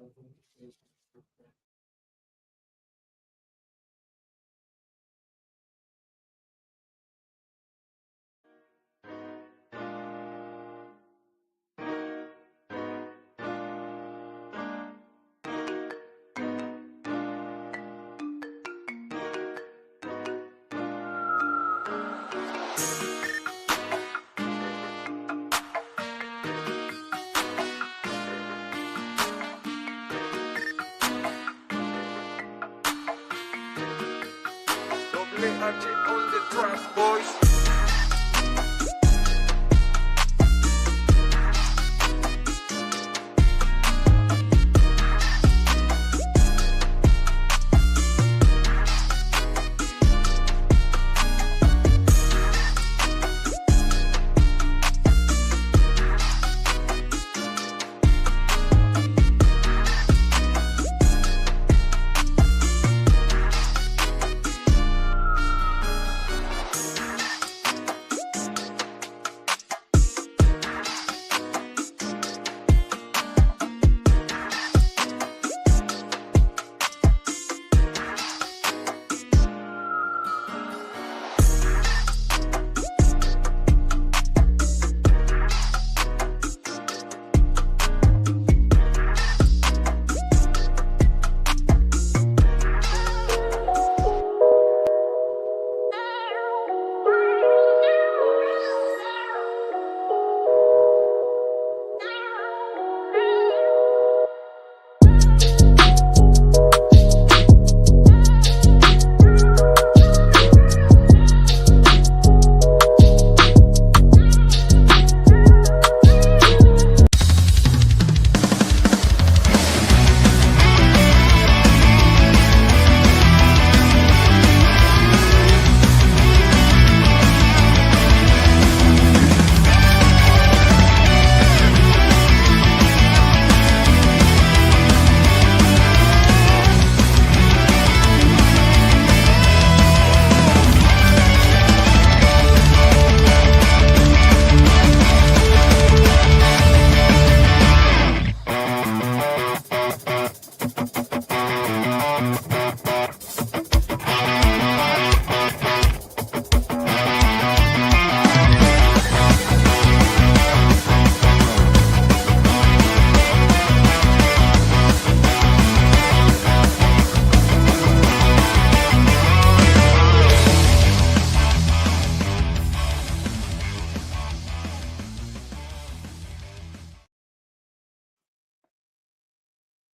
H on the tracks, boys.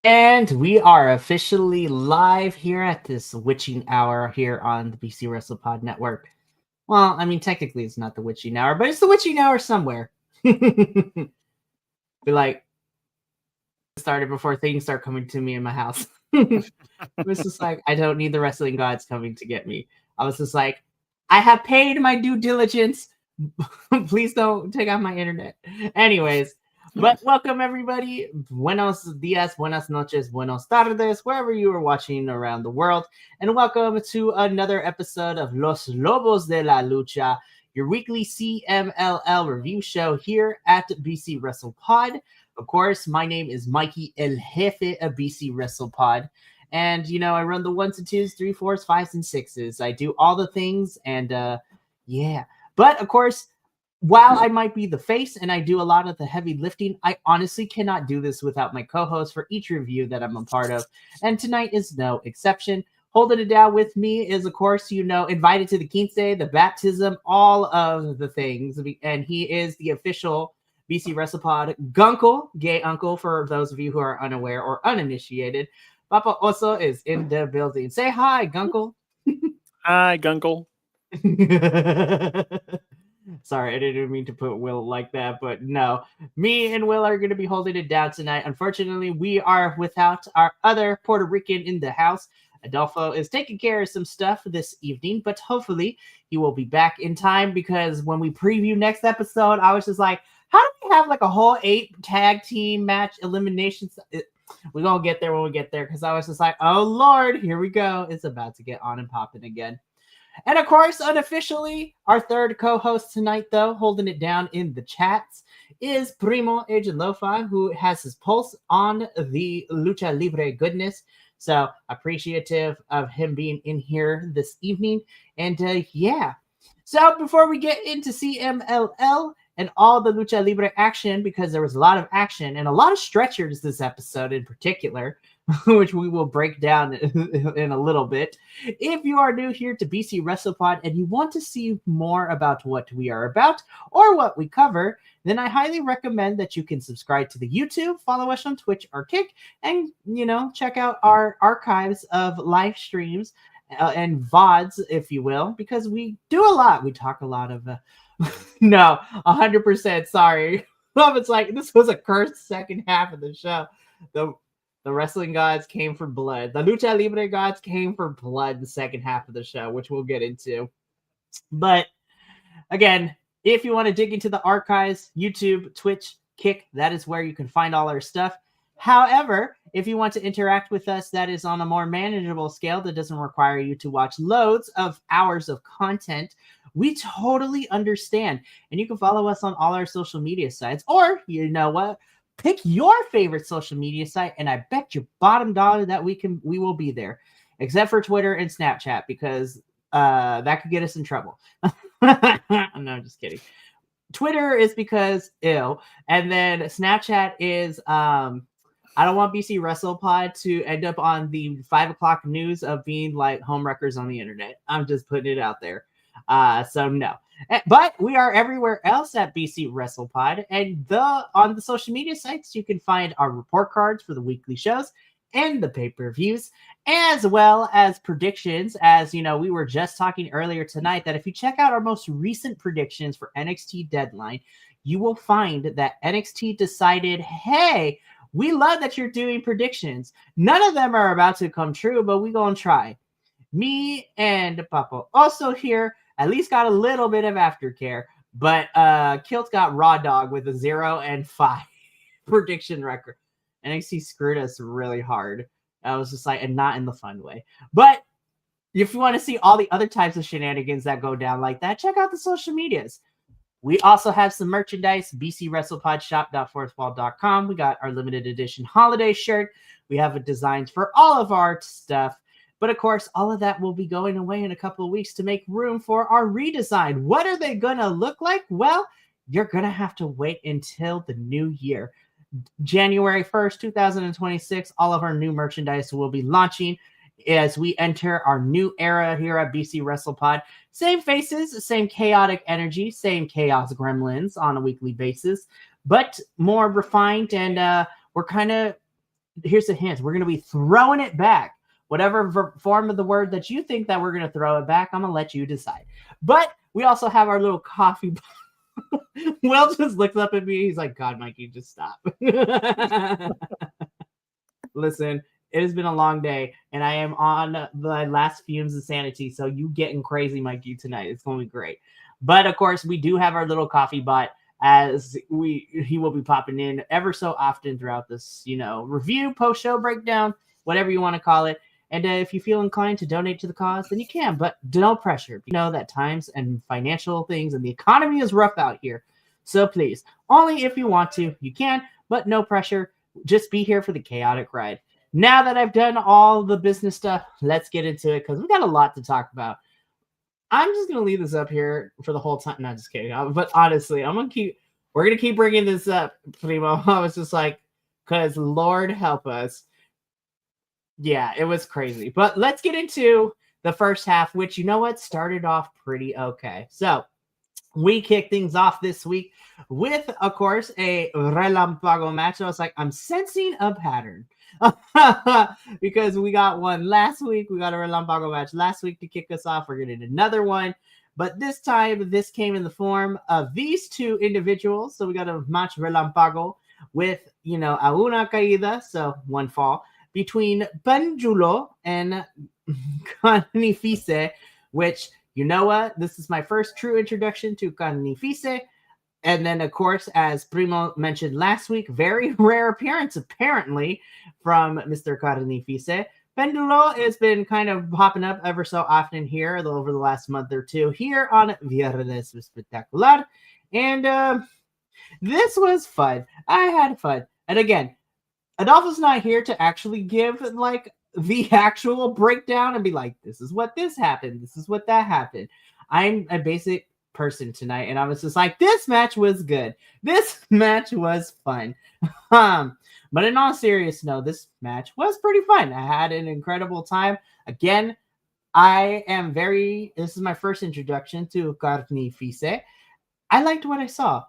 And we are officially live here at this witching hour here on the BC WrestlePod Network. Well, I mean, technically it's not the witching hour, but it's the witching hour somewhere. Be like, started before things start coming to me in my house. It was just like, I don't need the wrestling gods coming to get me. I was just like, I have paid my due diligence. Please don't take out my internet. Anyways, but welcome everybody. Buenos dias, buenas noches, buenos tardes, wherever you are watching around the world. And welcome to another episode of Los Lobos de la Lucha, your weekly CMLL review show here at BC WrestlePod. Of course, my name is Mikey El Jefe of BC WrestlePod. And, you know, I run the 1s and 2s, 3s, 4s, 5s, and 6s. I do all the things and, yeah. But, of course, while I might be the face and I do a lot of the heavy lifting, I honestly cannot do this without my co-host for each review that I'm a part of. And tonight is no exception. Holding it down with me is, of course, you know, invited to the Quince, the baptism, all of the things. And he is the official BC WrestlePod Gunkle, gay uncle, for those of you who are unaware or uninitiated. Papa Oso is in the building. Say hi, Gunkle. Hi, Gunkle. Sorry, I didn't mean to put Will like that, but no. Me and Will are going to be holding it down tonight. Unfortunately, we are without our other Puerto Rican in the house. Adolfo is taking care of some stuff this evening, but hopefully he will be back in time, because when we preview next episode, I was just like, how do we have like a whole 8 tag team match eliminations? We're going to get there when we get there, because I was just like, oh, Lord, here we go. It's about to get on and popping again. And of course, unofficially, our third co-host tonight, though, holding it down in the chats, is Primo Agent Lo-Fi, who has his pulse on the Lucha Libre goodness. So appreciative of him being in here this evening. And yeah. So before we get into CMLL and all the Lucha Libre action, because there was a lot of action and a lot of stretchers this episode in particular, which we will break down in a little bit. If you are new here to BC WrestlePod and you want to see more about what we are about or what we cover, then I highly recommend that you can subscribe to the YouTube, follow us on Twitch or Kick, and, check out our archives of live streams and VODs, if you will, because we do a lot. We talk a lot of... No, 100%. Sorry. It's like this was a cursed second half of the show. The wrestling gods came for blood. The Lucha Libre gods came for blood in the second half of the show, which we'll get into. But again, if you want to dig into the archives, YouTube, Twitch, Kick, that is where you can find all our stuff. However, if you want to interact with us, that is on a more manageable scale that doesn't require you to watch loads of hours of content. We totally understand. And you can follow us on all our social media sites. Or, you know what? Pick your favorite social media site, and I bet your bottom dollar that we will be there. Except for Twitter and Snapchat, because that could get us in trouble. No, I'm just kidding. Twitter is because ew. And then Snapchat is I don't want BC WrestlePod to end up on the 5 o'clock news of being like homewreckers on the internet. I'm just putting it out there. So no. But we are everywhere else at BC WrestlePod. And on the social media sites, you can find our report cards for the weekly shows and the pay-per-views, as well as predictions. As you know, we were just talking earlier tonight that if you check out our most recent predictions for NXT Deadline, you will find that NXT decided, hey, we love that you're doing predictions. None of them are about to come true, but we're going to try. Me and Papo also here at least got a little bit of aftercare, but Kilt got Raw Dog with a 0-5 prediction record. NXT screwed us really hard. I was just like, and not in the fun way. But if you want to see all the other types of shenanigans that go down like that, check out the social medias. We also have some merchandise, bcwrestlepodshop.forthwall.com. We got our limited edition holiday shirt. We have designs for all of our stuff. But of course, all of that will be going away in a couple of weeks to make room for our redesign. What are they going to look like? Well, you're going to have to wait until the new year. January 1st, 2026, all of our new merchandise will be launching as we enter our new era here at BC WrestlePod. Same faces, same chaotic energy, same chaos gremlins on a weekly basis, but more refined. And we're kind of, here's a hint, we're going to be throwing it back. Whatever form of the word that you think that we're going to throw it back, I'm going to let you decide. But we also have our little coffee. Will just looks up at me. He's like, God, Mikey, just stop. Listen, it has been a long day, and I am on the last fumes of sanity, so you getting crazy, Mikey, tonight. It's going to be great. But, of course, we do have our little coffee bot as he will be popping in ever so often throughout this, review, post-show breakdown, whatever you want to call it. And if you feel inclined to donate to the cause, then you can, but no pressure. You know that times and financial things and the economy is rough out here. So please, only if you want to, you can, but no pressure. Just be here for the chaotic ride. Now that I've done all the business stuff, let's get into it because we got a lot to talk about. I'm just going to leave this up here for the whole time. Not just kidding. But honestly, we're going to keep bringing this up, Primo. I was just like, because Lord help us. Yeah, it was crazy. But let's get into the first half, which, you know what, started off pretty okay. So we kick things off this week with, of course, a Relampago match. I was like, I'm sensing a pattern. Because we got one last week. We got a Relampago match last week to kick us off. We're getting another one. But this time, this came in the form of these two individuals. So we got a match Relampago with, a una caída, so one fall, between Banjulo and Carnifice, which, you know what? This is my first true introduction to Carnifice. And then, of course, as Primo mentioned last week, very rare appearance, apparently, from Mr. Carnifice. Pendulo has been kind of popping up ever so often here over the last month or two here on Viernes Espectacular. And this was fun. I had fun. And again, Adolfo's not here to actually give like the actual breakdown and be like, this is what this happened. This is what that happened. I'm a basic person tonight. And I was just like, this match was good. This match was fun. But in all seriousness, no, this match was pretty fun. I had an incredible time. Again, this is my first introduction to Carnifice. I liked what I saw.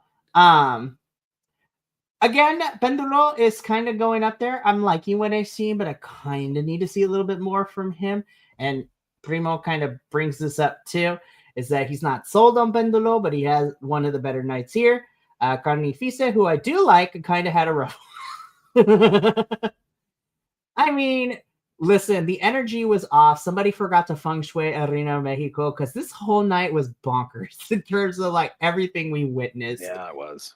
Again, Pendulo is kind of going up there. I'm liking what I see, but I kind of need to see a little bit more from him. And Primo kind of brings this up too, is that he's not sold on Pendulo, but he has one of the better nights here. Carnifice, who I do like, kind of had a rough. I mean, listen, the energy was off. Somebody forgot to feng shui Arena Mexico because this whole night was bonkers in terms of like everything we witnessed. Yeah, it was.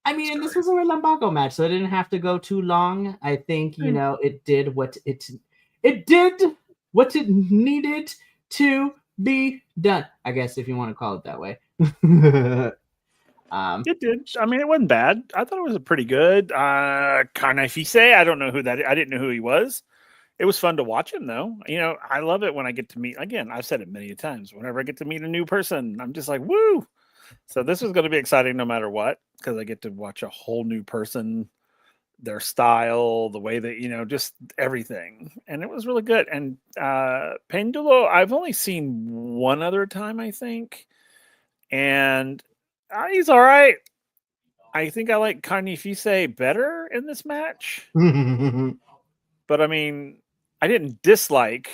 I mean, and this was a Relambago match, so it didn't have to go too long. I think, it did what it needed to be done. I guess if you want to call it that way. It did. I mean, it wasn't bad. I thought it was a pretty good. Carnifice, I don't know who that is. I didn't know who he was. It was fun to watch him, though. I love it when I get to meet, again, I've said it many times, whenever I get to meet a new person, I'm just like, woo! So this was going to be exciting no matter what, because I get to watch a whole new person, their style, the way that, just everything. And it was really good. And Pendulo, I've only seen one other time, I think. And he's all right. I think I like Carnifice better in this match. But I mean, I didn't dislike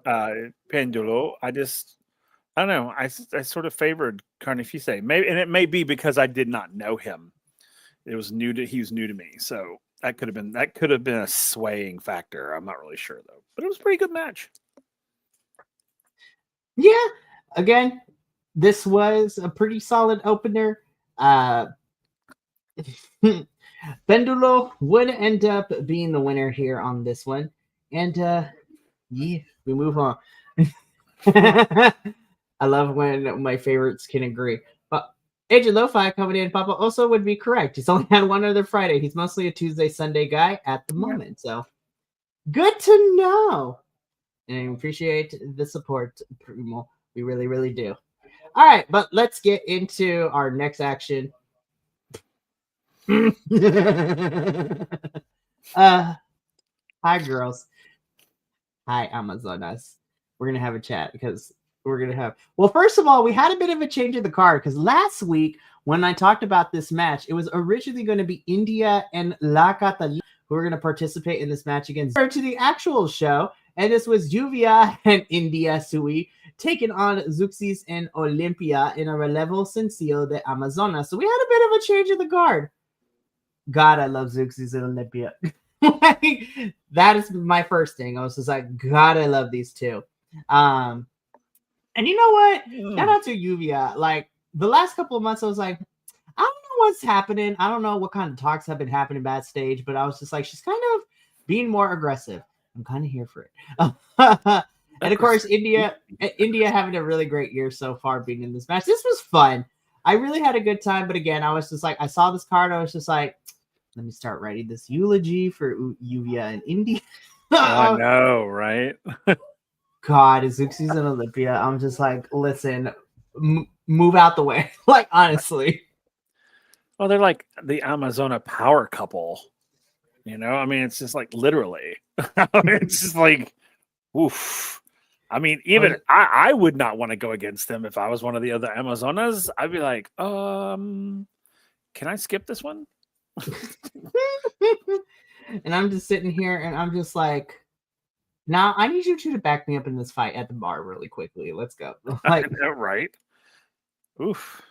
Pendulo. I don't know. I sort of favored Carnifice. Maybe, and it may be because I did not know him. He was new to me. So that could have been a swaying factor. I'm not really sure though. But it was a pretty good match. Yeah. Again, this was a pretty solid opener. Pendulo would end up being the winner here on this one. And we move on. I love when my favorites can agree. But Agent Lo-Fi coming in, Papa also would be correct. He's only had one other Friday. He's mostly a Tuesday, Sunday guy at the moment. So good to know. And I appreciate the support, Primo. We really, really do. All right, but let's get into our next action. Hi, girls. Hi, Amazonas. We're going to have a chat because we're going to have... Well, first of all, we had a bit of a change of the card because last week when I talked about this match, it was originally going to be India and La Catalina who were going to participate in this match against to the actual show. And this was Juvia and India Sui taking on Zuxis and Olympia in a relevo sencillo de Amazonas. So we had a bit of a change of the guard. God, I love Zuxis and Olympia. That is my first thing. I was just like, God, I love these two. And you know what? Shout out to Juvia. Like the last couple of months, I was like, I don't know what's happening. I don't know what kind of talks have been happening backstage, but I was just like, she's kind of being more aggressive. I'm kind of here for it. And of course, India having a really great year so far being in this match. This was fun. I really had a good time. But again, I was just like, I saw this card. I was just like, let me start writing this eulogy for Juvia and India. I know, right? God, Zuxis and Olympia. I'm just like, listen, move out the way. Like, honestly. Well, they're like the Amazona power couple. I mean, it's just like literally. It's just like, oof. I mean, even I would not want to go against them if I was one of the other Amazonas. I'd be like, can I skip this one? And I'm just sitting here and I'm just like, now I need you two to back me up in this fight at the bar really quickly. Let's go. Like, I know, right? Oof.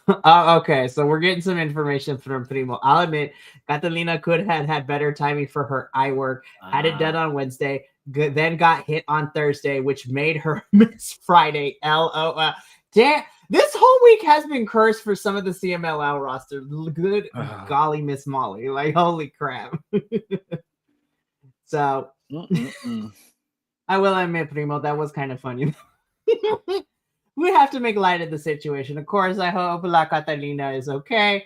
Okay, so we're getting some information from Primo. I'll admit, Catalina could have had better timing for her eye work. Had it done on Wednesday, then got hit on Thursday, which made her miss Friday. LOL. Damn, this whole week has been cursed for some of the CMLL roster. Good golly, Miss Molly. Like, holy crap. So I will admit, Primo, that was kind of funny. We have to make light of the situation. Of course, I hope La Catalina is okay.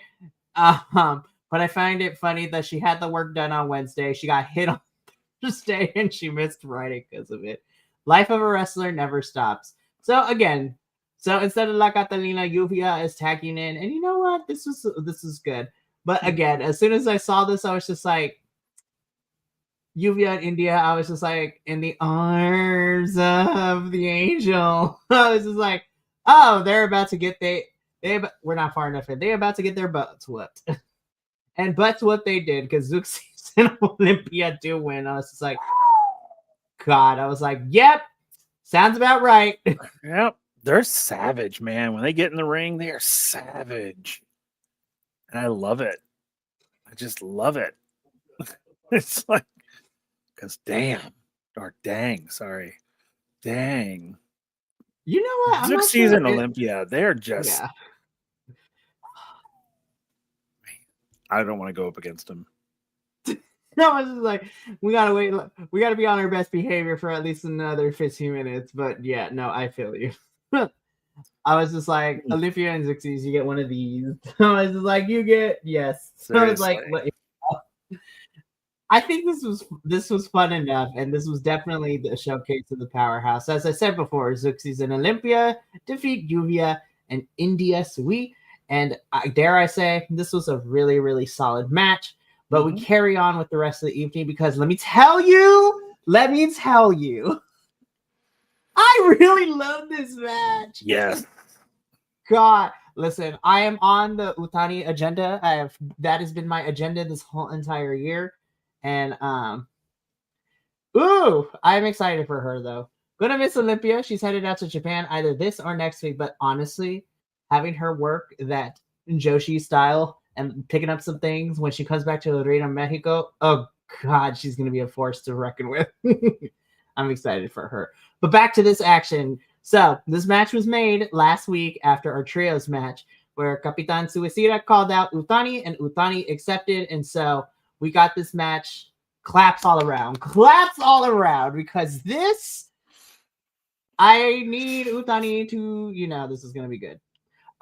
But I find it funny that she had the work done on Wednesday. She got hit on Thursday and she missed Friday because of it. Life of a wrestler never stops. So again, instead of La Catalina, Lluvia is tagging in, and you know what? This is good. But again, as soon as I saw this, I was just like, Lluvia in India. I was just like, in the arms of the angel. I was just like, oh, they're about to get we're not far enough in. They're about to get their butts whooped. And butts what they did, because Zuxis and Olympia do win. I was just like, God, I was like, yep, sounds about right. Yep. They're savage, man. When they get in the ring, they are savage. And I love it. I just love it. It's like, because dang, sorry. Dang. You know what? Zuxis and Olympia, they're just. Yeah. I don't want to go up against them. No, I was just like, we gotta wait. We gotta be on our best behavior for at least another 15 minutes. But yeah, no, I feel you. I was just like, Olympia and Zuxis, you get one of these. I was just like, you get yes. So I was like, what? I think this was fun enough, and this was definitely the showcase of the powerhouse. As I said before, Zuxis and Olympia defeat Lluvia and India Sui. And dare I say, this was a really, really solid match. But we carry on with the rest of the evening because let me tell you, I really love this match. Yes. God, listen, I am on the Utani agenda. That has been my agenda this whole entire year. And I'm excited for her though. Gonna miss Olympia. She's headed out to Japan either this or next week. But honestly, having her work that Joshi style and picking up some things when she comes back to Reina Mexico, oh God, she's gonna be a force to reckon with. I'm excited for her. But back to this action. So this match was made last week after our trios match, where Capitan Suicida called out Utani and Utani accepted, and so we got this match. Claps all around, because this, I need Utani to, this is gonna be good.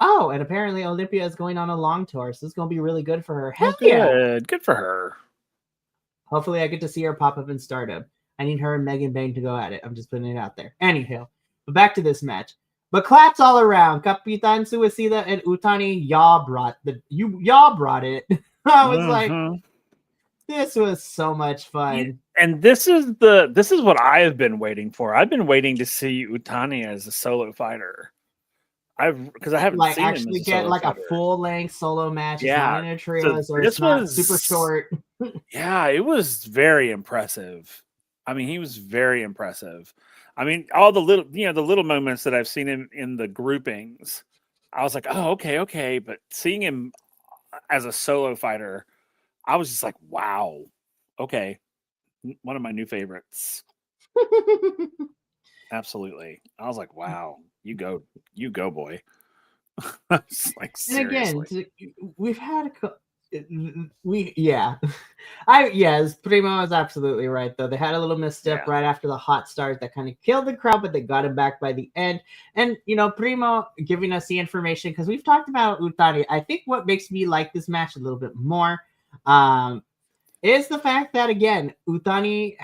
Oh, and apparently Olympia is going on a long tour, so it's going to be really good for her. Hell yeah. Good for her. Hopefully I get to see her pop up in Stardom. I need her and Megan Bang to go at it. I'm just putting it out there. Anyhow, but back to this match. But claps all around. Capitan Suicida and Utani, y'all brought it. I was like, this was so much fun. And this is what I have been waiting for. I've been waiting to see Utani as a solo fighter. Because I haven't seen actually him get like fighter. A full length solo match. Yeah, it's not in a trio, so this was super short. Yeah, it was very impressive. I mean, he was very impressive. I mean, all the little moments that I've seen him in the groupings, I was like, oh, okay. But seeing him as a solo fighter, I was just like, wow, okay, one of my new favorites. Absolutely, I was like, wow. You go, boy. Like, seriously. And again, we've had Primo is absolutely right though. They had a little misstep right after the hot start that kind of killed the crowd, but they got him back by the end. And Primo giving us the information, because we've talked about Utani. I think what makes me like this match a little bit more is the fact that again, Utani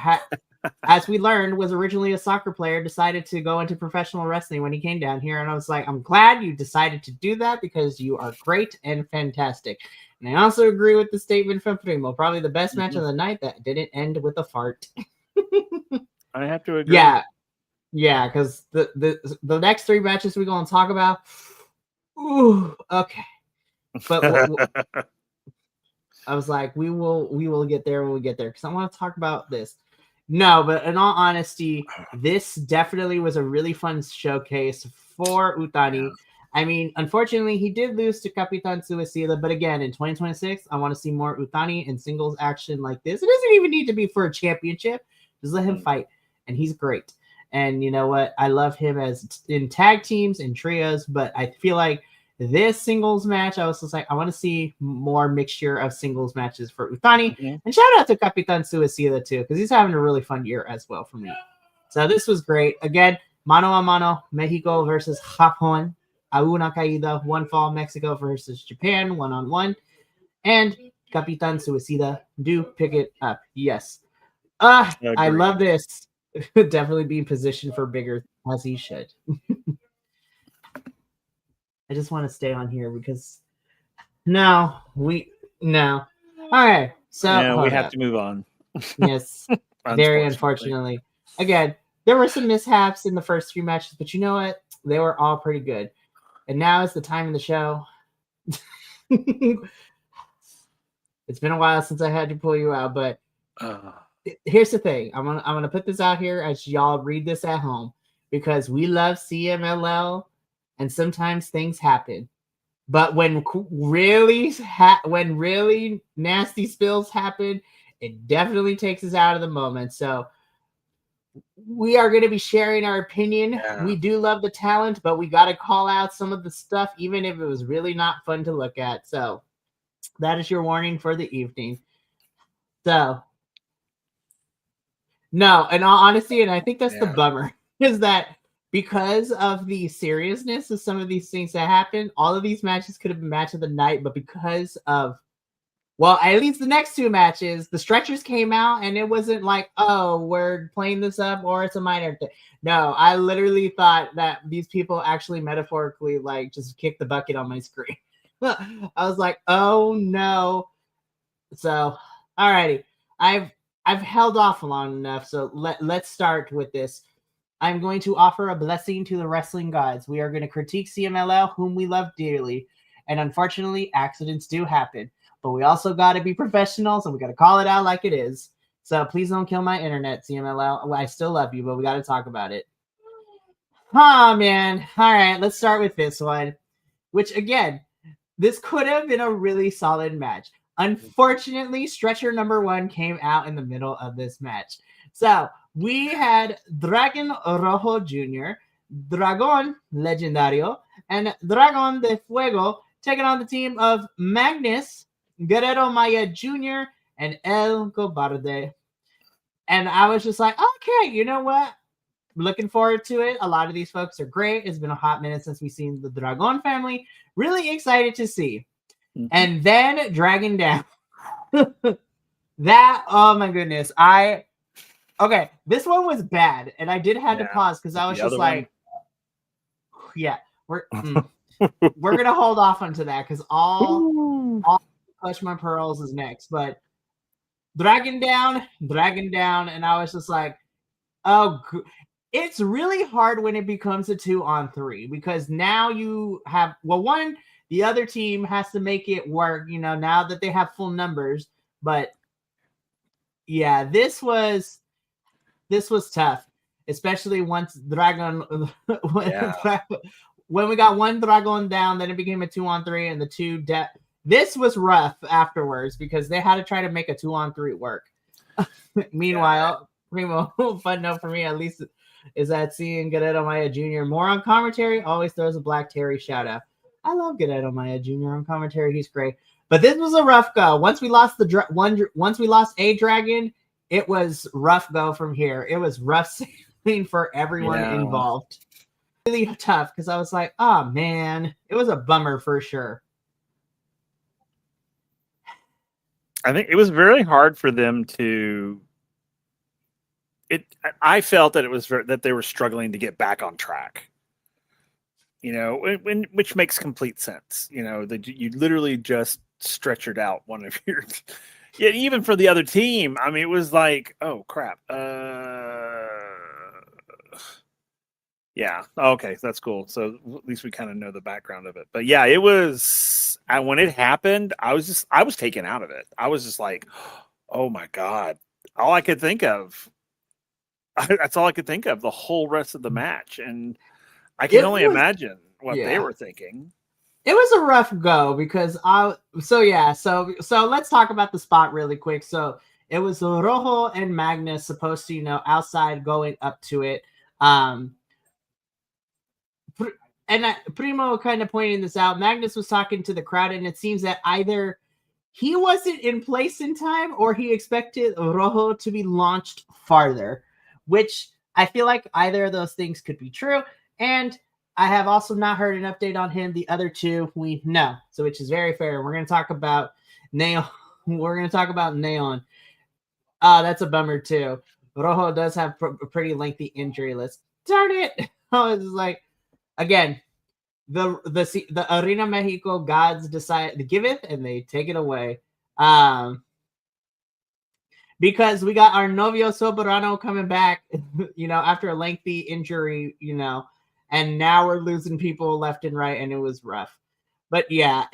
as we learned, was originally a soccer player, decided to go into professional wrestling when he came down here. And I was like, I'm glad you decided to do that because you are great and fantastic. And I also agree with the statement from Primo. Probably the best match of the night that didn't end with a fart. I have to agree. Yeah, because the next three matches we're going to talk about. Ooh, okay. But I was like, we will get there when we get there, because I want to talk about this. No, but in all honesty, this definitely was a really fun showcase for Utani. Yeah. I mean, unfortunately, he did lose to Capitan Suicida, but again, in 2026, I want to see more Utani in singles action like this. It doesn't even need to be for a championship. Just let him fight, and he's great. And you know what? I love him as in tag teams and trios, but I feel like This singles match, I was just like, I want to see more mixture of singles matches for Utani. Mhm. And shout out to Capitan Suicida too, because he's having a really fun year as well for me. So this was great. Again, mano a mano, Mexico versus Japón. A una caída, one fall, Mexico versus Japan, 1-on-1. And Capitan Suicida, do pick it up. Yes. I Agreed. love this. Definitely being positioned for bigger, as he should. I just want to stay on here because no. All right. So Yeah, we hold have up. to move on. Yes, very unfortunately. Again, there were some mishaps in the first few matches, but you know what? They were all pretty good. And now is the time in the show. It's been a while since I had to pull you out, but here's the thing. I'm gonna put this out here as y'all read this at home because we love CMLL, and sometimes things happen. But when really nasty spills happen, it definitely takes us out of the moment. So we are going to be sharing our opinion. Yeah. We do love the talent, but we got to call out some of the stuff, even if it was really not fun to look at. So that is your warning for the evening. So no, in all honesty, and I think that's the bummer, is that because of the seriousness of some of these things that happen, all of these matches could have been match of the night, but because of, well, at least the next two matches, the stretchers came out and it wasn't like, oh, we're playing this up or it's a minor thing. No, I literally thought that these people actually metaphorically like just kicked the bucket on my screen. I was like, oh no. So, alrighty. I've held off long enough, so let's start with this. I'm going to offer a blessing to the wrestling gods. We are going to critique CMLL, whom we love dearly. And unfortunately, accidents do happen. But we also got to be professionals, and we got to call it out like it is. So please don't kill my internet, CMLL. I still love you, but we got to talk about it. Oh, man. All right, let's start with this one. Which, again, this could have been a really solid match. Unfortunately, stretcher number 1 came out in the middle of this match. So we had Dragon Rojo Jr., Dragon Legendario, and Dragon de Fuego taking on the team of Magnus, Guerrero Maya Jr., and El Cobarde. And I was just like, okay, you know what? Looking forward to it. A lot of these folks are great. It's been a hot minute since we've seen the Dragon family. Really excited to see. Mm-hmm. And then Dragon Down. That, oh my goodness. Okay, this one was bad. And I did have to pause because I was just like, yeah, we're going to hold off onto that because all Clutch My Pearls is next. But Dragon Down. And I was just like, oh, it's really hard when it becomes a 2-on-3 because now you have, well, one, the other team has to make it work, you know, now that they have full numbers. But yeah, this was tough, especially once Dragon, when we got one Dragon down, then it became a 2-on-3 and the two this was rough afterwards because they had to try to make a 2-on-3 work. Meanwhile, Primo, fun note for me at least is that seeing Guerrero Maya Jr. more on commentary always throws a Black Terry shout out. I love Guerrero Maya Jr. on commentary; he's great. But this was a rough go. Once we lost once we lost a dragon, it was rough go from here. It was rough sailing for everyone involved. Really tough because I was like, oh man, it was a bummer for sure. I think it was very hard for them to. I felt that it was that they were struggling to get back on track. You know, which makes complete sense. You know, that you literally just stretchered out one of your. Yeah, even for the other team, I mean, it was like, oh crap. Yeah. Okay, that's cool. So at least we kind of know the background of it. But yeah, it was. When it happened, I was taken out of it. I was just like, oh my god. All I could think of. That's all I could think of the whole rest of the match, and I can only imagine what they were thinking. It was a rough go because so let's talk about the spot really quick. So it was Rojo and Magnus supposed to, you know, outside going up to it. Primo kind of pointing this out. Magnus was talking to the crowd, and it seems that either he wasn't in place in time or he expected Rojo to be launched farther, which I feel like either of those things could be true. And I have also not heard an update on him. The other two we know, so which is very fair. We're going to talk about Neon. We're going to talk about Neon. That's a bummer too. Rojo does have a pretty lengthy injury list. Darn it! I was like, again, the Arena Mexico gods decide to give it and they take it away. Because we got our Novio Soberano coming back, after a lengthy injury, and now we're losing people left and right, and it was rough. But yeah,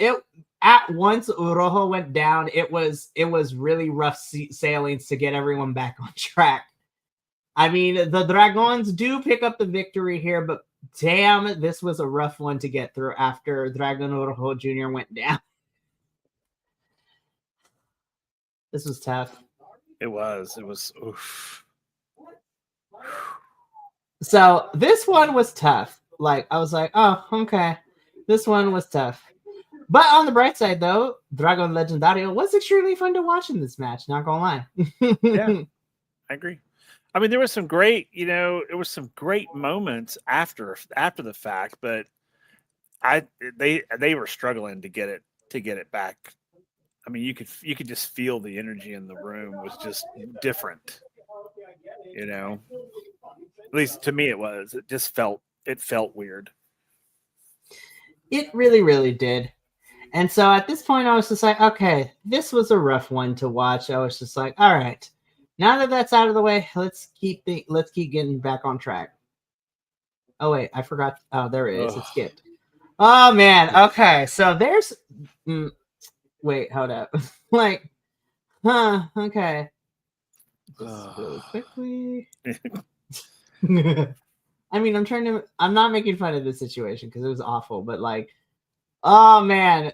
at once Rojo went down, it was really rough sailings to get everyone back on track. I mean, the Dragons do pick up the victory here, but damn, this was a rough one to get through after Dragon Rojo Jr. went down. This was tough. It was. Oof. So this one was tough. Like, I was like, oh, okay. This one was tough. But on the bright side, though, Dragon Legendario was extremely fun to watch in this match. Not gonna lie. Yeah, I agree. I mean, there was some great, some great moments after the fact, but they were struggling to get it back. I mean, you could just feel the energy in the room was just different. At least to me, it was. It felt weird. It really, really did. And so at this point, I was just like, okay, this was a rough one to watch. I was just like, all right, now that that's out of the way, let's keep getting back on track. Oh wait, I forgot. Oh, there it is. It skipped. Oh man. Okay, so there's. Wait, hold up. Okay. Just really quickly. I mean, I'm not making fun of the situation because it was awful, but oh man.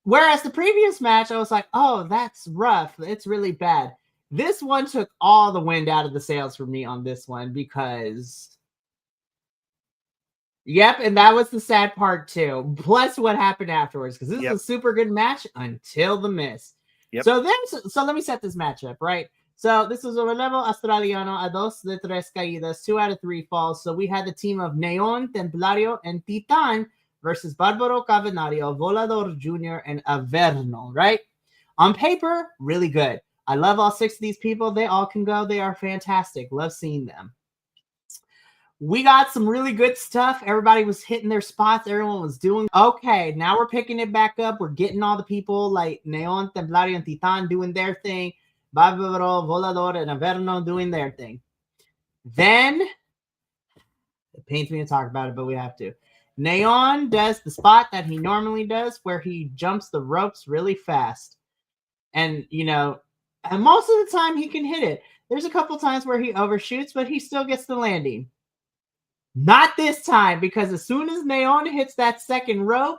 Whereas the previous match, I was like, oh, that's rough. It's really bad. This one took all the wind out of the sails for me on this one because. Yep, and that was the sad part too. Plus what happened afterwards, because this is a super good match until the miss. Yep. So let me set this match up, right? So this is a relevo australiano a dos de tres caídas, 2 out of 3 falls. So we had the team of Neon, Templario, and Titan versus Barbaro Cavernario, Volador Jr., and Averno, right? On paper, really good. I love all 6 of these people. They all can go. They are fantastic. Love seeing them. We got some really good stuff. Everybody was hitting their spots. Everyone was doing okay. Now we're picking it back up. We're getting all the people like Neon, Templario, and Titan doing their thing. Barbaro, Volador, and Averno doing their thing. Then, it pains me to talk about it, but we have to. Neon does the spot that he normally does where he jumps the ropes really fast. And, and most of the time he can hit it. There's a couple times where he overshoots, but he still gets the landing. Not this time, because as soon as Neon hits that second rope,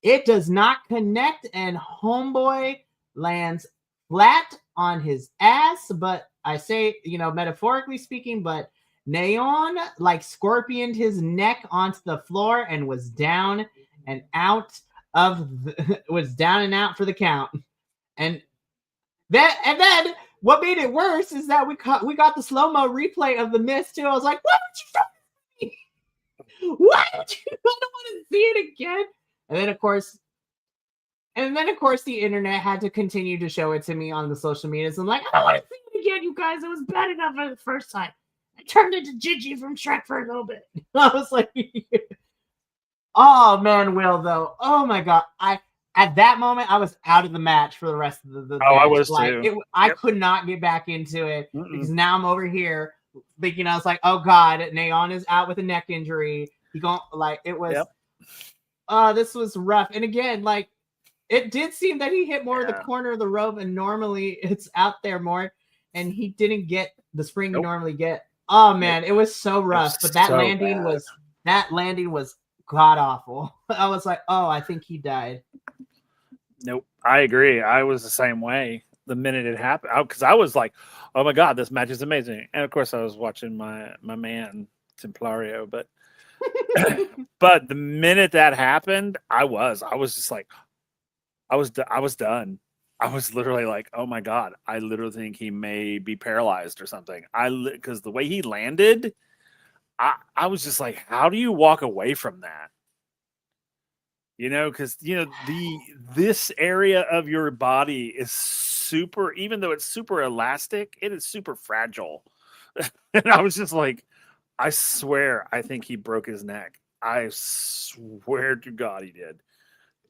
it does not connect, and homeboy lands flat on his ass. But I say, metaphorically speaking, but Neon scorpioned his neck onto the floor and was down and out was down and out for the count. And then what made it worse is that we got the slow-mo replay of the miss too. I was like, what would you? What? I don't want to see it again. And then of course the internet had to continue to show it to me on the social medias. I'm like, I don't want to see it again, you guys. It was bad enough for the first time. I turned into Gigi from Shrek for a little bit. I was like, oh man, Will though. Oh my god. At that moment I was out of the match for the rest of the match. I was too. I could not get back into it because now I'm over here thinking, I was like, oh god, Neon is out with a neck injury. He going it was this was rough. And again, it did seem that he hit more of the corner of the rope, and normally it's out there more, and he didn't get the spring you normally get. Oh man, it was so rough. But that landing was god awful. I was like, oh, I think he died. Nope, I agree. I was the same way the minute it happened, because I was like, oh my god, this match is amazing. And of course I was watching my man Templario, but But the minute that happened, I was just like, I was done. I was literally like, oh my God, I literally think he may be paralyzed or something. Because the way he landed, I was just like, how do you walk away from that? Because this area of your body is super, even though it's super elastic, it is super fragile. And I was just like, I swear, I think he broke his neck. I swear to God he did.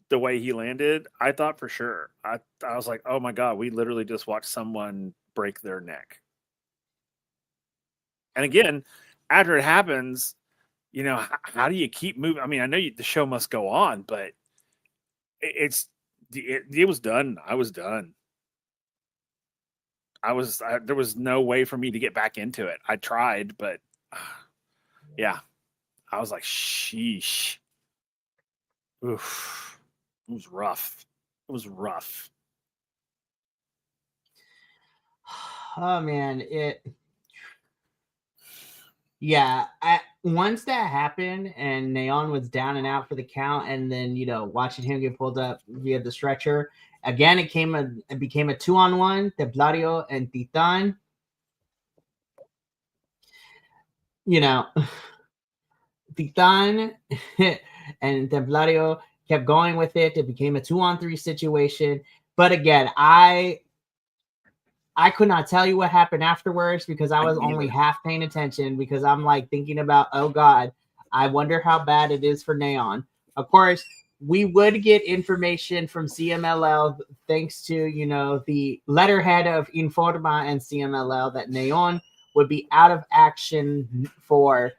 The way he landed, I thought for sure. I was like, oh my God, we literally just watched someone break their neck. And again, after it happens, how do you keep moving? I mean, I know the show must go on, but it was done. I was done. There was no way for me to get back into it. I tried, but yeah, I was like, sheesh. Oof. It was rough. It was rough. Oh man, yeah. Once that happened and Neon was down and out for the count, and then watching him get pulled up via the stretcher again, it became a 2-on-1. Templario and Titan. Titan and Templario kept going with it. It became a 2-on-3 situation. But again, I could not tell you what happened afterwards because I was only half paying attention because I'm like thinking about, oh God, I wonder how bad it is for Neon. Of course, we would get information from CMLL thanks to, the letterhead of Informa and CMLL that Neon would be out of action for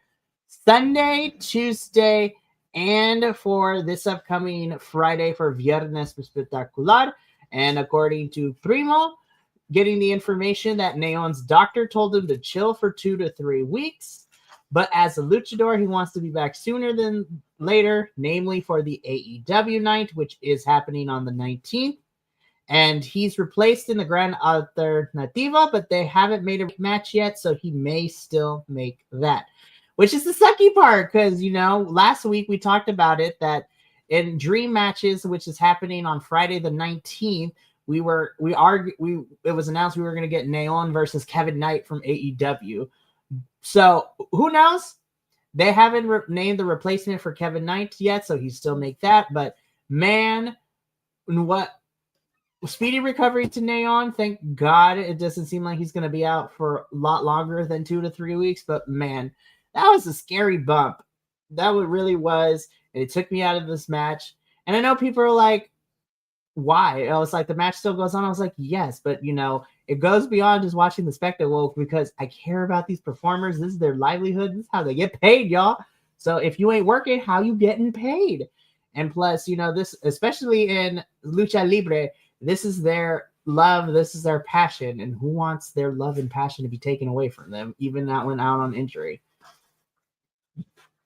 Sunday, Tuesday, and for this upcoming Friday for Viernes Espectacular. And according to Primo, getting the information that Neon's doctor told him to chill for 2 to 3 weeks. But as a luchador, he wants to be back sooner than later, namely for the AEW night, which is happening on the 19th. And he's replaced in the Grand Alternativa, but they haven't made a match yet, so he may still make that. Which is the sucky part, because, last week we talked about it, that in Dream Matches, which is happening on Friday the 19th, it was announced we were going to get Neon versus Kevin Knight from AEW. So who knows? They haven't named the replacement for Kevin Knight yet, so he still make that. But man, what speedy recovery to Neon. Thank God it doesn't seem like he's going to be out for a lot longer than 2 to 3 weeks. But man, that was a scary bump. That really was. And it took me out of this match. And I know people are like, why? I was like, the match still goes on. I was like, yes, but it goes beyond just watching the spectacle because I care about these performers. This is their livelihood. This is how they get paid, y'all. So if you ain't working, how you getting paid? And plus, this, especially in Lucha Libre, this is their love. This is their passion. And who wants their love and passion to be taken away from them, even that went out on injury?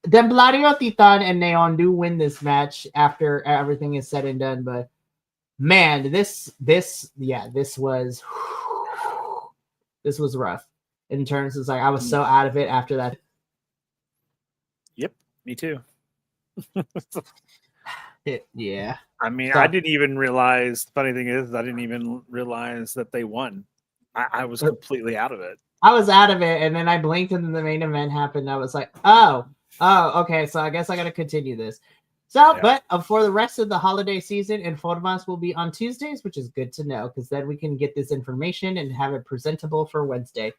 Templario, Titan, and Neon do win this match after everything is said and done, but man, this was rough in terms of I was so out of it after that. Yep, me too. Yeah. I mean, I didn't even realize. The funny thing is, I didn't even realize that they won. I was completely out of it. I was out of it, and then I blinked, and then the main event happened. I was like, oh, okay. So I guess I got to continue this. So, yeah. But for the rest of the holiday season, Informas will be on Tuesdays, which is good to know because then we can get this information and have it presentable for Wednesday,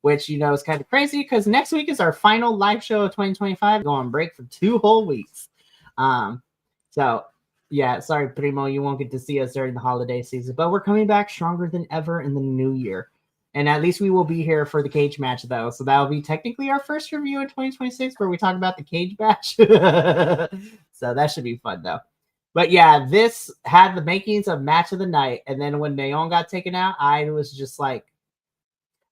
which, is kind of crazy because next week is our final live show of 2025. Go on break for 2 whole weeks. So, yeah, sorry, Primo, you won't get to see us during the holiday season, but we're coming back stronger than ever in the new year. And at least we will be here for the cage match, though. So that will be technically our first review in 2026 where we talk about the cage match. So that should be fun, though. But yeah, this had the makings of match of the night. And then when Neon got taken out, I was just like,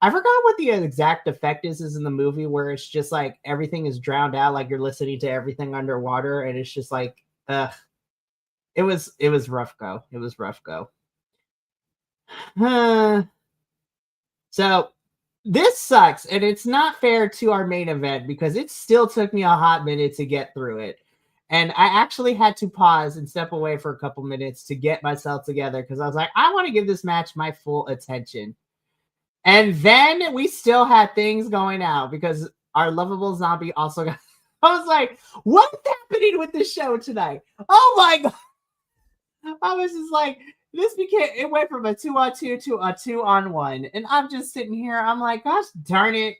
I forgot what the exact effect is in the movie where it's just like everything is drowned out, like you're listening to everything underwater. And it's just like, it was rough go. It was rough go. So This sucks, and it's not fair to our main event because it still took me a hot minute to get through it. And I actually had to pause and step away for a couple minutes to get myself together because I was like, I want to give this match my full attention. And then we still had things going out because our lovable zombie also got. I was like, what's happening with the show tonight? Oh my God. I was just like, it went from a 2-on-2 to a 2-on-1. And I'm just sitting here. I'm like, gosh darn it.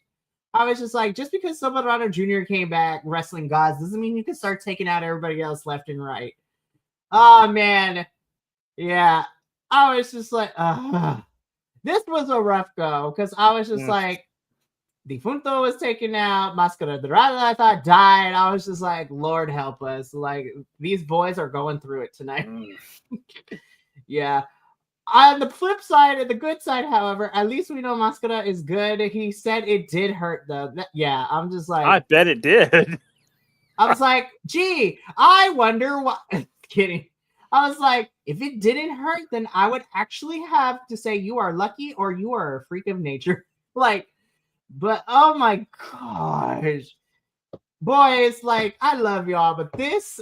I was just like, just because Soberano Jr. came back wrestling gods doesn't mean you can start taking out everybody else left and right. Oh man. Yeah. I was just like, this was a rough go because I was just like, Defunto was taken out, Mascara Dorada I thought died. I was just like, Lord help us. Like, these boys are going through it tonight. Yeah. On the flip side, and the good side, however, at least we know Mascara is good. He said it did hurt, though. Yeah, I'm just like... I bet it did. I was like, gee, I wonder why... Kidding. I was like, if it didn't hurt, then I would actually have to say you are lucky or you are a freak of nature. Like, but oh my gosh. Boys, like, I love y'all, but this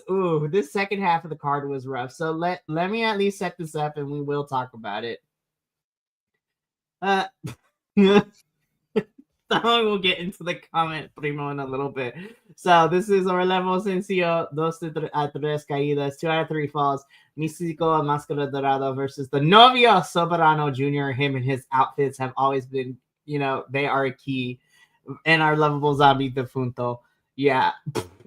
second half of the card was rough. So let me at least set this up and we will talk about it. We'll get into the comment primo in a little bit. So this is Orlevo Sencillo, 2-3 caídas, 2 out of 3 falls. Místico Máscara Dorado versus the Novio Soberano Jr. Him and his outfits have always been, they are a key. And our lovable zombie Defunto. Yeah.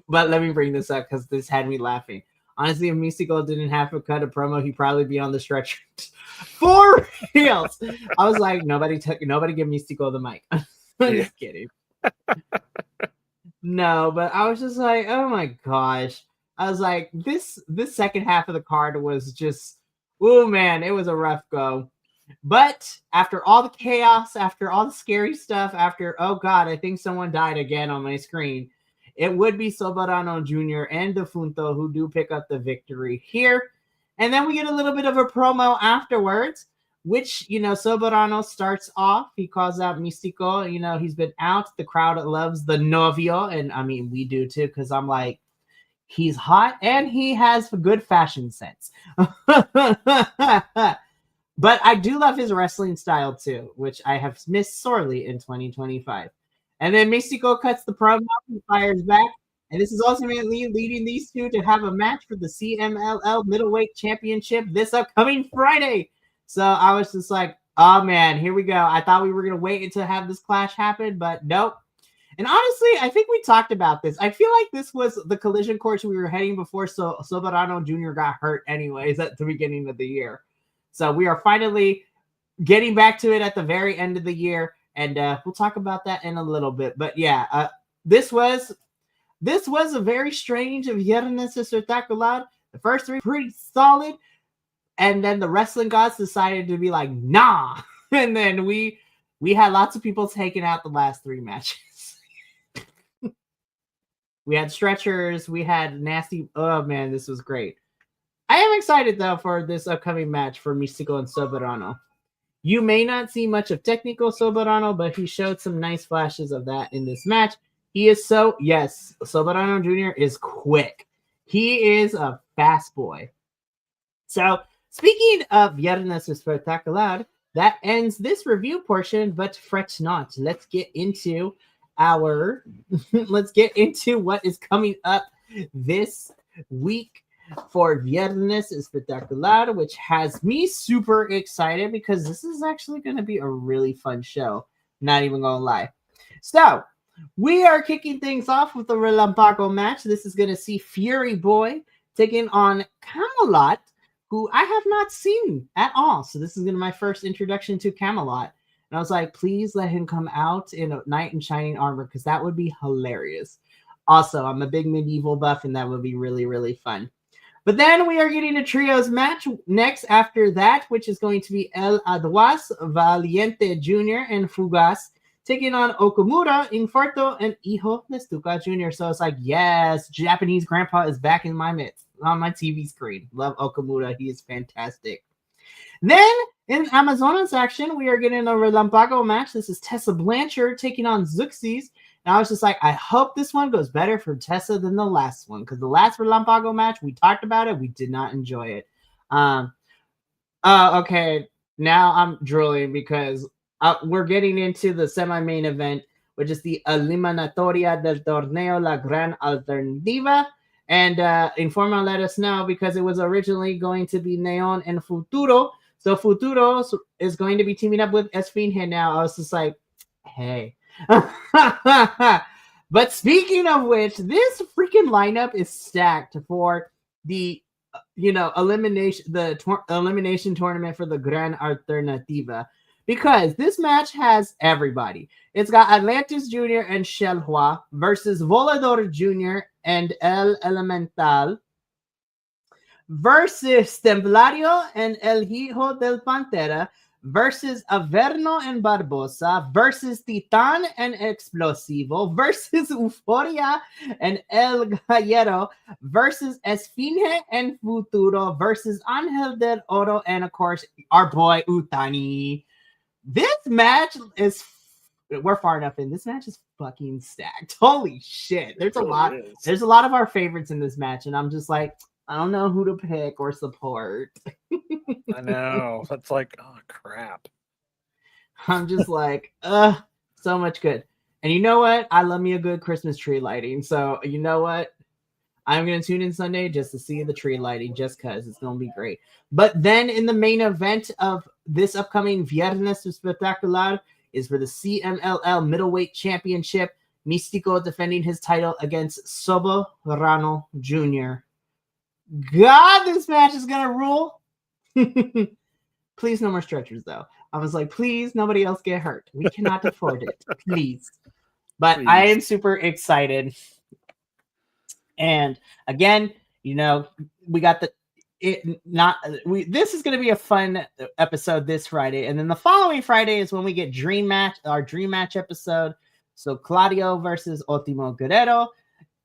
But let me bring this up because this had me laughing. Honestly, if Místico didn't have to cut a promo, he'd probably be on the stretcher. For reals. I was like, nobody give Místico the mic. I'm just kidding. No, but I was just like, oh my gosh. I was like, this second half of the card was just, oh man, it was a rough go. But after all the chaos, after all the scary stuff, after, oh God, I think someone died again on my screen, it would be Soberano Jr. and Defunto who do pick up the victory here. And then we get a little bit of a promo afterwards, which, Soberano starts off. He calls out Místico. He's been out. The crowd loves the novio. And I mean, we do too, because I'm like, he's hot and he has good fashion sense. But I do love his wrestling style too, which I have missed sorely in 2025. And then Místico cuts the promo and fires back. And this is ultimately leading these two to have a match for the CMLL Middleweight Championship this upcoming Friday. So I was just like, oh man, here we go. I thought we were going to wait until have this clash happen, but nope. And honestly, I think we talked about this. I feel like this was the collision course we were heading before Soberano Jr. got hurt anyways at the beginning of the year. So we are finally getting back to it at the very end of the year. And we'll talk about that in a little bit. But yeah, this was a very strange Viernes Espectacular. The first 3 pretty solid. And then the wrestling gods decided to be like, nah. And then we had lots of people taking out the last 3 matches. We had stretchers. We had nasty. Oh, man, this was great. I am excited, though, for this upcoming match for Místico and Soberano. You may not see much of Technical Soberano, but he showed some nice flashes of that in this match. He is Soberano Jr. is quick. He is a fast boy. So, speaking of Viernes Espectacular, that ends this review portion, but fret not. Let's get into what is coming up this week for Viernes Espectacular, which has me super excited because this is actually going to be a really fun show. Not even going to lie. So, we are kicking things off with the Relampago match. This is going to see Fury Boy taking on Camelot, who I have not seen at all. So this is going to be my first introduction to Camelot. And I was like, please let him come out in a knight in shining armor because that would be hilarious. Also, I'm a big medieval buff and that would be really, really fun. But then we are getting a trios match next after that, which is going to be El Aduas, Valiente Jr., and Fugas taking on Okamura, Infarto, and Hijo de Stuka Jr. So it's like, yes, Japanese grandpa is back in my midst on my TV screen. Love Okamura. He is fantastic. Then in Amazonas action, we are getting a Relampago match. This is Tessa Blanchard taking on Zuxis. And I was just like, I hope this one goes better for Tessa than the last one, because the last Relampago match, we talked about it. We did not enjoy it. Okay. Now I'm drooling because we're getting into the semi-main event, which is the Eliminatoria del Torneo La Gran Alternativa. And Informa let us know because it was originally going to be Neon and Futuro. So Futuro is going to be teaming up with Esfinge now. I was just like, hey. But speaking of which, this freaking lineup is stacked for the elimination tournament for the Gran Alternativa, because this match has everybody. It's got Atlantis Jr. and Shelhua versus Volador Jr. and El Elemental versus Templario and El Hijo del Pantera versus Averno and Barbosa versus Titan and Explosivo versus Euforia and El Gallero versus Esfinge and Futuro versus Angel del Oro and, of course, our boy Utani. This match is... We're far enough in. This match is fucking stacked. Holy shit. There's a lot. There's a lot of our favorites in this match, and I'm just like, I don't know who to pick or support. I know. That's like, oh, crap. I'm just like, so much good. And you know what? I love me a good Christmas tree lighting. So, you know what? I'm going to tune in Sunday just to see the tree lighting, just because it's going to be great. But then in the main event of this upcoming Viernes Espectacular is for the CMLL Middleweight Championship. Místico defending his title against Soberano Jr. God, this match is gonna rule. Please, no more stretchers, though. I was like, please, nobody else get hurt. We cannot afford it. Please. But please. I am super excited. And again, we got this is gonna be a fun episode this Friday. And then the following Friday is when we get our dream match episode. So Claudio versus Ultimo Guerrero.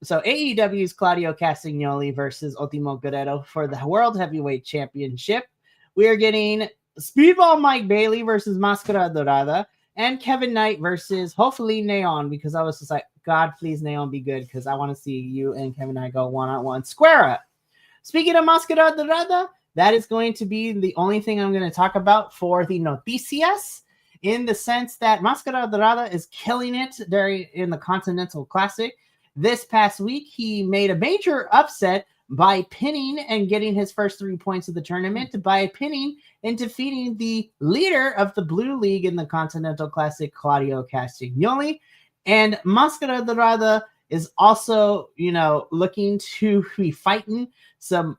So AEW's Claudio Castagnoli versus Ultimo Guerrero for the World Heavyweight Championship. We are getting Speedball Mike Bailey versus Máscara Dorada and Kevin Knight versus hopefully Neon, because I was just like, God, please Neon be good, because I want to see you and Kevin Knight go one-on-one square up. Speaking of Máscara Dorada, that is going to be the only thing I'm going to talk about for the Noticias, in the sense that Máscara Dorada is killing it in the Continental Classic. This past week, he made a major upset by pinning and getting his first 3 points of the tournament by pinning and defeating the leader of the Blue League in the Continental Classic, Claudio Castagnoli. And Máscara Dorada is also, looking to be fighting some.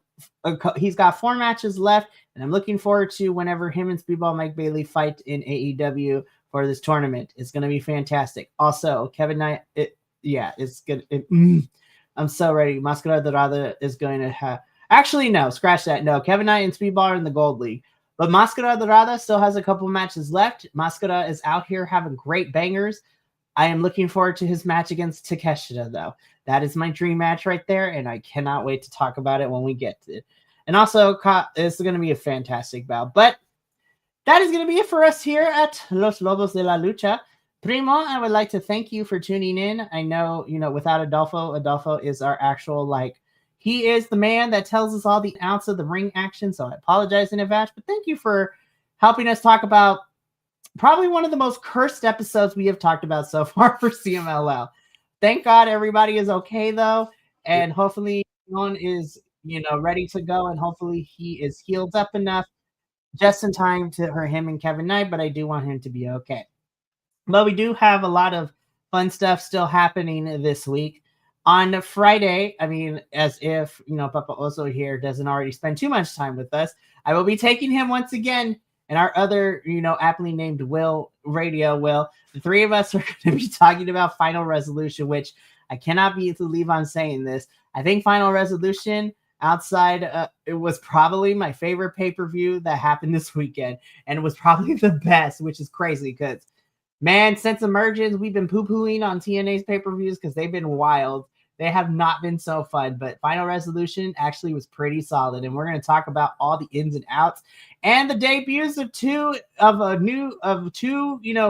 He's got 4 matches left, and I'm looking forward to whenever him and Speedball Mike Bailey fight in AEW for this tournament. It's going to be fantastic. Also, Kevin Knight. It's good. I'm so ready. Máscara Dorada is going to have... Actually, no, scratch that. No, Kevin Knight and Speedball are in the Gold League. But Máscara Dorada still has a couple matches left. Máscara is out here having great bangers. I am looking forward to his match against Takeshita, though. That is my dream match right there, and I cannot wait to talk about it when we get to it. And also, it's going to be a fantastic bout. But that is going to be it for us here at Los Lobos de la Lucha. Primo, I would like to thank you for tuning in. I know, without Adolfo is our actual, he is the man that tells us all the ounce of the ring action, so I apologize in advance, but thank you for helping us talk about probably one of the most cursed episodes we have talked about so far for CMLL. Thank God everybody is okay, though, and hopefully everyone is, ready to go, and hopefully he is healed up enough just in time for him and Kevin Knight, but I do want him to be okay. But we do have a lot of fun stuff still happening this week. On Friday, as if, Papa Oso here doesn't already spend too much time with us, I will be taking him once again, and our other, aptly named Will, the 3 of us are going to be talking about Final Resolution, which I cannot believe I'm saying this. I think Final Resolution outside, it was probably my favorite pay-per-view that happened this weekend, and it was probably the best, which is crazy because... Man, since Emergence, we've been poo-pooing on TNA's pay-per-views because they've been wild. They have not been so fun, but Final Resolution actually was pretty solid. And we're going to talk about all the ins and outs and the debuts of two,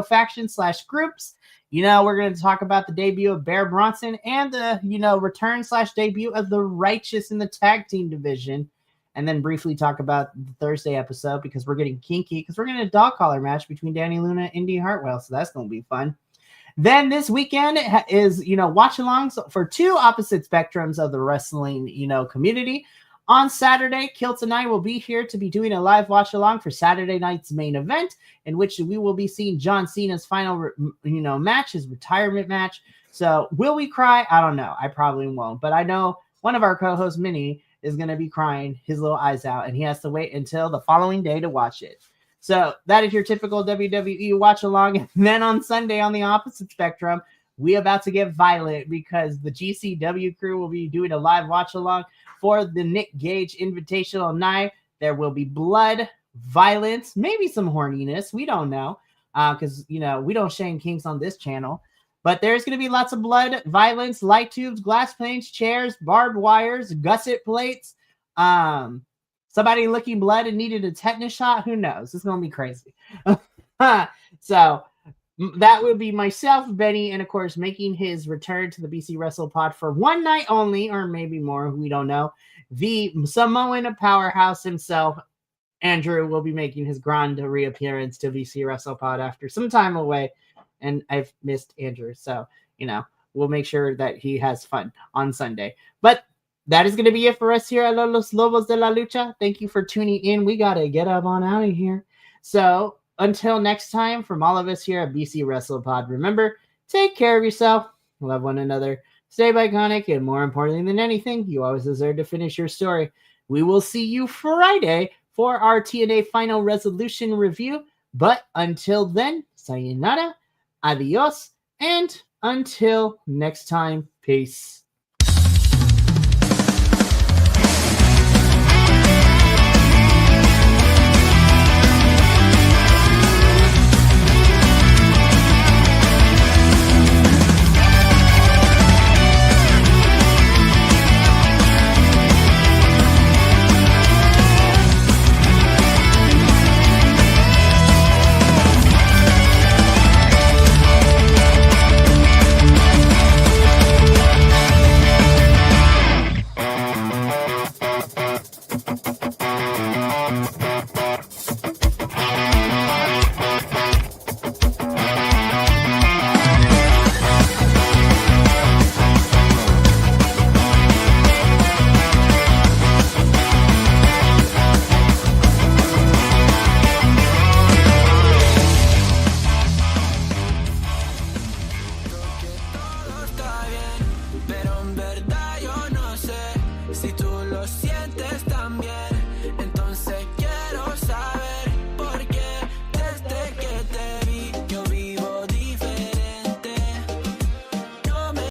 factions / groups. We're going to talk about the debut of Bear Bronson and the, return / debut of the Righteous in the tag team division. And then briefly talk about the Thursday episode because we're getting kinky because we're getting a dog collar match between Danny Luna and Indy Hartwell. So that's going to be fun. Then this weekend is, watch-alongs for two opposite spectrums of the wrestling, community. On Saturday, Kilt and I will be here to be doing a live watch-along for Saturday night's main event, in which we will be seeing John Cena's final, match, his retirement match. So will we cry? I don't know. I probably won't. But I know one of our co-hosts, Minnie, is going to be crying his little eyes out, and he has to wait until the following day to watch it. So that is your typical WWE watch along. And then on Sunday on the opposite spectrum, we about to get violent because the GCW crew will be doing a live watch along for the Nick Gage Invitational Night. There will be blood, violence, maybe some horniness. We don't know because, we don't shame kinks on this channel. But there's going to be lots of blood, violence, light tubes, glass planes, chairs, barbed wires, gusset plates. Somebody licking blood and needed a tetanus shot. Who knows? It's going to be crazy. So that would be myself, Benny, and of course, making his return to the BC Wrestle Pod for one night only, or maybe more. We don't know. The Samoan powerhouse himself, Andrew, will be making his grand reappearance to BC Wrestle Pod after some time away. And I've missed Andrew. So, we'll make sure that he has fun on Sunday. But that is going to be it for us here at Los Lobos de la Lucha. Thank you for tuning in. We got to get up on out of here. So until next time, from all of us here at BC Wrestle Pod, remember, take care of yourself, love one another, stay iconic, and more importantly than anything, you always deserve to finish your story. We will see you Friday for our TNA Final Resolution review. But until then, sayonara, adios, and until next time, peace.